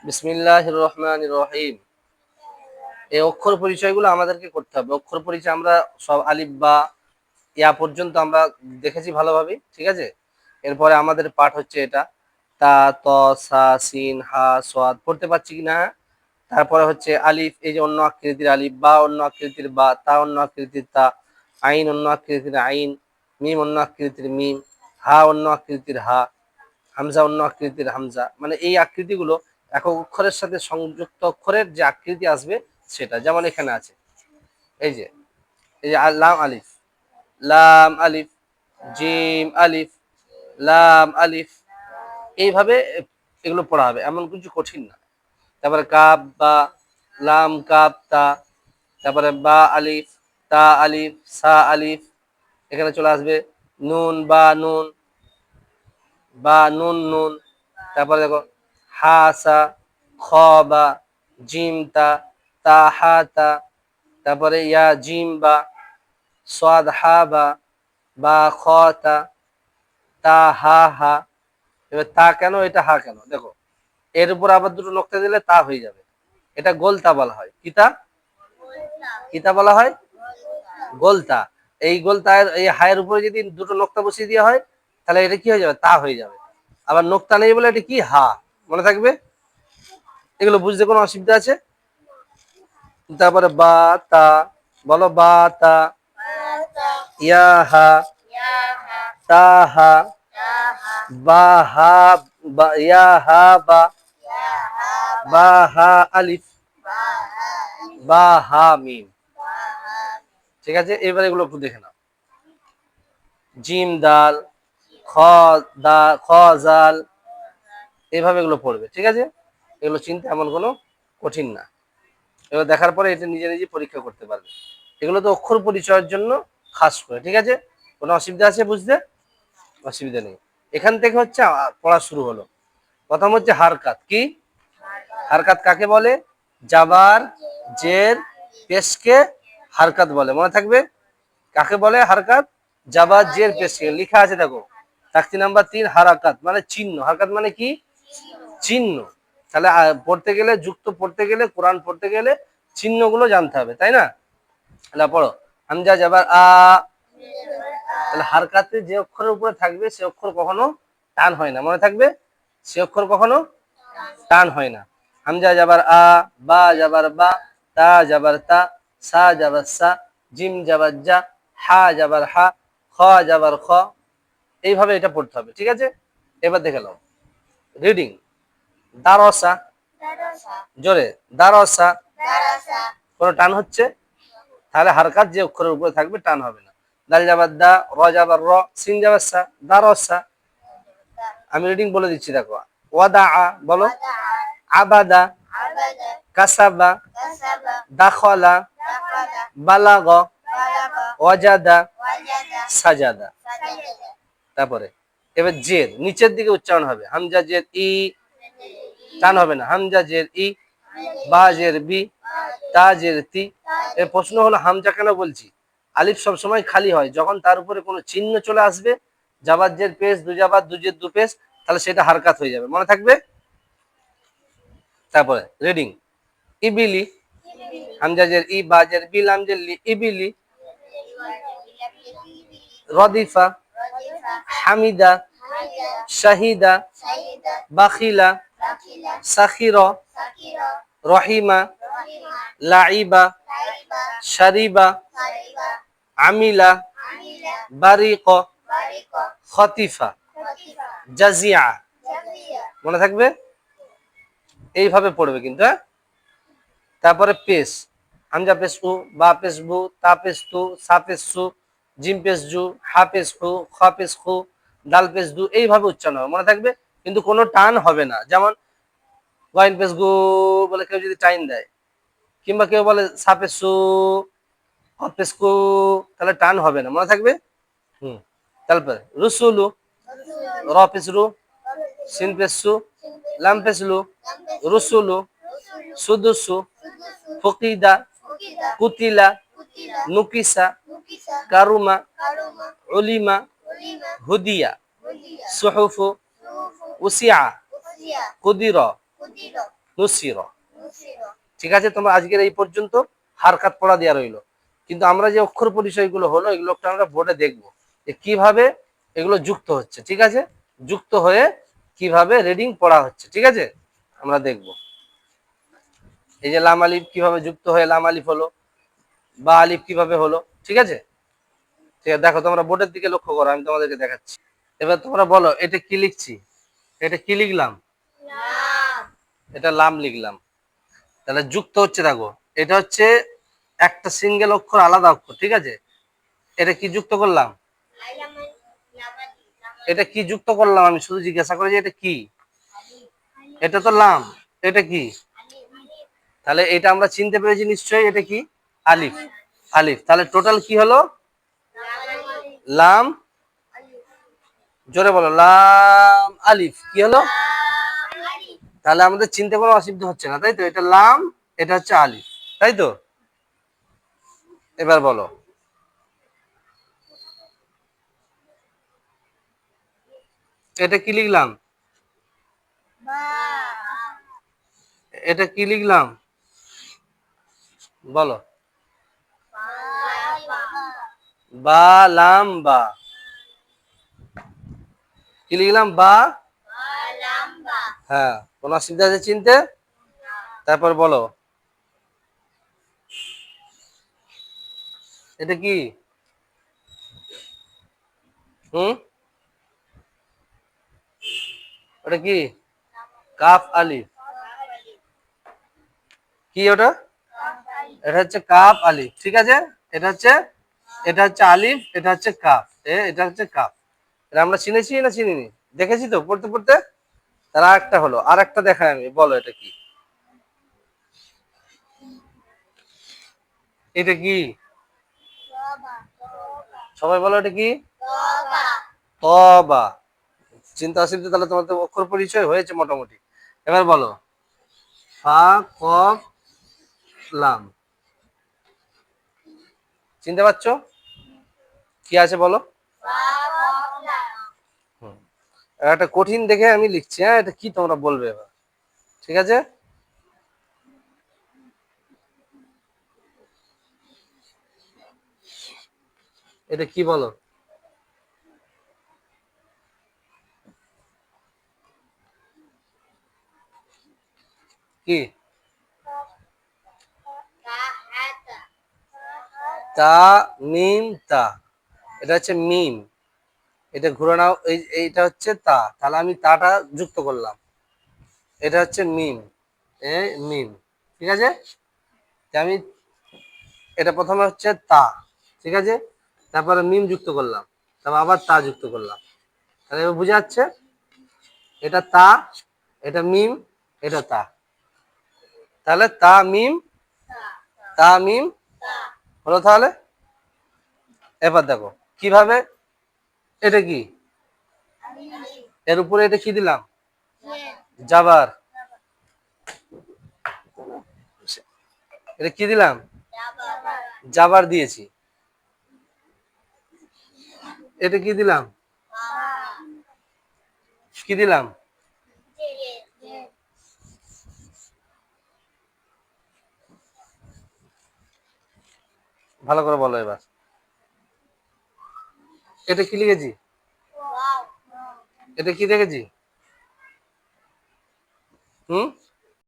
বিসমিল্লাহির রহমানির রহিম। এই অক্ষর পরিচয়গুলো আমাদেরকে করতে হবে। অক্ষর পরিচয় আমরা সব আলিফ বা ইয়া পর্যন্ত আমরা দেখেছি ভালোভাবে, ঠিক আছে। এরপরে আমাদের পাঠ হচ্ছে এটা তা, ত, সা, সিন, হা, সোয়াদ পড়তে পারছি কিনা। তারপরে হচ্ছে আলিফ, এই যে অন্য আকৃতির আলিফ, বা অন্য আকৃতির বা, তা অন্য আকৃতির তা, আইন অন্য আকৃতির আইন, মিম অন্য আকৃতির মিম, হা অন্য আকৃতির হা, হামজা অন্য আকৃতির হামজা। মানে এই আকৃতিগুলো একক অক্ষরের সাথে সংযুক্ত অক্ষরের যে আকৃতি আসবে সেটা, যেমন এখানে আছে এই যে লাম আলিফ, লাম আলিফ, জিম আলিফ, লাম আলিফ, এইভাবে এগুলো পড়া হবে, এমন কিছু কঠিন না। তারপরে কাপ বা, লাম কাপ তা, তারপরে বা আলিফ, তা আলিফ, সা আলিফ, এখানে চলে আসবে নুন বা নুন, বা নুন নুন। তারপরে দেখো হা সা, খ বা, জিম তা, তা হা তা, তারপরে ইয়া জিম বা, সাদ হা বা খ তা, তা হা হা। এবার তা কেন, এটা হা কেন, দেখো এর উপর আবার দুটো নোক্তা দিলে তা হয়ে যাবে। এটা গোলতা বলা হয়। কিতা কিতা বলা হয়? গোলতা। এই গোলতার এই হায়ের উপরে যদি দুটো নোক্তা বসিয়ে দেওয়া হয় তাহলে এটা কি হয়ে যাবে? তা হয়ে যাবে। আবার নোক্তা নেই বলে এটা কি? হা। মনে থাকবে? এগুলো বুঝতে কোনো অসুবিধা আছে? তারপরে বা তা, বলো বা তা, ইয়া হা, তা হা, বা হা, বা ইয়া হা বা হা আলিফ, বা হা মিম। ঠিক আছে, এবার এগুলো একটু দেখে নাও। জিম দাল, খ খ জাল, এইভাবে এগুলো পড়বে, ঠিক আছে। এগুলো চিনতে এমন কোনো কঠিন না। এবার দেখার পরে এটা নিজে নিজে পরীক্ষা করতে পারবে। এগুলো তো অক্ষর পরিচয়ের জন্য খাস করে, ঠিক আছে। কোনো অসুবিধা আছে বুঝতে? অসুবিধা নেই। এখান থেকে হচ্ছে পড়া শুরু হলো। প্রথম হচ্ছে হারকাত। কি হারকাত কাকে বলে? জাবার জের পেশকে হারকাত বলে, মনে থাকবে। কাকে বলে হারকাত? জাবার জের পেশকে। লেখা আছে দেখো, তাকতি নাম্বার 3, হারাকাত মানে চিহ্ন। হারকাত মানে কি? চিহ্ন। তাহলে পড়তে গেলে, যুক্ত পড়তে গেলে, কোরআন পড়তে গেলে চিহ্নগুলো জানতে হবে, তাই না? তাহলে পড়ো হামজা জাবার আ। তাহলে হারকাতে যে অক্ষরের উপরে থাকবে সে অক্ষর কখনো টান হয় না, মনে থাকবে। সে অক্ষর কখনো টান হয় না। হামজা জাবার আ, বা জাবার বা, তা জাবার তা, সা জাবার সা, জিম জাবার জা, হা জাবার হা, খ জাবার খ। এইভাবে এটা পড়তে হবে, ঠিক আছে। এবার দেখে নাও রিডিং। দারসা, জোরে দারসা। কোনো টান হচ্ছে? তাহলে হারকাত যে অক্ষরের উপরে থাকবে টান হবে না। দাল জাবার দা, র জাবার র, সিন জাবার সা, দারসা। আমি রিডিং বলে দিচ্ছি, দেখো। ওয়াদা, বলো। আবাদা, কাসাবা, দাখলা, বালাগ, ওয়াজাদা, সাজাদা। তারপরে এবার জের নিচের দিকে উচ্চারণ হবে। হামজা জের ই, টান হবে না। হামজা জের ই, বা জের বি, তা জের তি। এর প্রশ্ন হলো হামজা কেন বলছি? আলিফ সব সময় খালি হয় যখন তার উপরে কোনো চিহ্ন চলে আসবে, জাবার জের পেশ, দু জাবার দু জের দু পেশ, তাহলে সেটা হারকাত হয়ে যাবে, মনে থাকবে। তারপরে রিডিং। ইবিলি, হামজা জের ই, বা জের বি, লাম জের লি, ইবিলি। রদিফা, হামিদা, শাহিদা, বাখিলা, সাখিরা, রহিমা, লাইবা, শারিবা, আমিলা, বারিক, খতিফা, জাজিয়া। মনে থাকবে। এইভাবে পড়বে কিন্তু, হ্যাঁ। তারপরে পেশ। হামজা পেশ উ, বা পেশ বু, তা পেশ তু, সা পেশ সু, জিম পেশ জু, হা পেশ হু, খ পেশ খু, দাল পেশ দু। এইভাবে উচ্চারণ হবে, মনে থাকবে। কিন্তু কোনো টান হবে না। যেমন ওয়াইন পেশ গু বলে কেউ যদি টাইন দেয়, কিংবা কেউ বলে সা পেশ সু, খ পেশ কু, তাহলে টান হবে না, মনে থাকবে। তারপরে রুসুলু, র পেশ রু, সিন পেশ সু, লাম পেশ লু, রুসুলু, সুদুসু, ফকিদা, কুতিলা, নুকিসা, কারুমা, উলিমা, হুদিয়া, সুহুফু, উসিয়া, কুদির, নুসিরা। ঠিক আছে, তোমরা আজকের এই পর্যন্ত হারকাত পড়া দেওয়া রইলো। কিন্তু আমরা যে অক্ষর পরিচয়গুলো হলো এগুলো একটু আমরা বোর্ডে দেখবো যে কিভাবে এগুলো যুক্ত হচ্ছে। ঠিক আছে, যুক্ত হয়ে কিভাবে রিডিং পড়া হচ্ছে। ঠিক আছে, আমরা দেখব এই যে লাম আলিফ কিভাবে যুক্ত হয়ে লাম আলিফ হলো, বা আলিফ কিভাবে হলো। ঠিক আছে, ঠিক আছে, দেখো তোমরা বোর্ডের দিকে লক্ষ্য করো, আমি তোমাদেরকে দেখাচ্ছি। এবার তোমরা বলো এটা কি লিখছি, এটা কি লিখলাম, এটা লাম লিখলাম। তাহলে যুক্ত হচ্ছে, দেখো এটা হচ্ছে একটা সিঙ্গেল অক্ষর, আলাদা অক্ষর। ঠিক আছে, এটা কি যুক্ত করলাম, এটা কি যুক্ত করলাম, আমি শুধু জিজ্ঞাসা করি যে এটা কি, এটা তো লাম, এটা কি, তাহলে এটা আমরা চিনতে পেরেছি নিশ্চয়ই, এটা কি আলিফ। আলিফ, তাহলে টোটাল কি হলো, লাম, জোরে বলো, লাম আলিফ কি হলো। তাহলে আমাদের চিনতে কোনো অসুবিধা হচ্ছে না, তাই তো, এটা লাম, এটা হচ্ছে আলিফ, তাই তো। এবার বলো এটা কি লিখলাম, এটা কি লিখলাম, বলো, বা লাম বা, কি লিখলাম, বা, হ্যাঁ, কোনো অসুবিধা আছে চিনতে। তারপর বলো এটা কি, হুম, ওটা কি, কাফ আলিফ, কি ওটা, এটা হচ্ছে কাফ আলিফ। ঠিক আছে, এটা হচ্ছে, এটা হচ্ছে আলিফ, এটা হচ্ছে কাফ, এটা হচ্ছে কাফ। এটা আমরা চিনেছি না চিনিনি, দেখেছি তো পড়তে পড়তে। তার আর একটা হলো, আর একটা দেখাই আমি, বলো এটা কি, এটা কি, সবাই বলো এটা কি, তবা। চিন্তা অসুবিধা, তাহলে তোমার তো অক্ষর পরিচয় হয়েছে মোটামুটি। এবার বলো ফা কফ লাম, চিনতে পারছো কি আছে বলো। হুম, একটা কঠিন দেখে আমি লিখছি, হ্যাঁ, এটা কি তোমরা বলবে এবার। ঠিক আছে, এটা কি বলো, কি, তা, মিম তা, এটা হচ্ছে মিম, এটা ঘুরে নাও, এইটা হচ্ছে তা, তাহলে আমি তাটা যুক্ত করলাম, এটা হচ্ছে মিম, মিম। ঠিক আছে, আমি এটা প্রথমে হচ্ছে তা, ঠিক আছে, তারপরে মিম যুক্ত করলাম, তারপর আবার তা যুক্ত করলাম, তাহলে এবার বুঝা যাচ্ছে এটা তা, এটা মিম, এটা তা, তাহলে তা মিম, তা মিম হলো। তাহলে এবার দেখো কিভাবে, এটা কি, এর উপরে এটা কি দিলাম, জাবার, এটা কি দিলাম, জাবার দিয়েছি, এটা কি দিলাম, কি দিলাম, ভালো করে বলো এবার, এটা কি লিখেছি, এটা কি দেখেছি, হুম,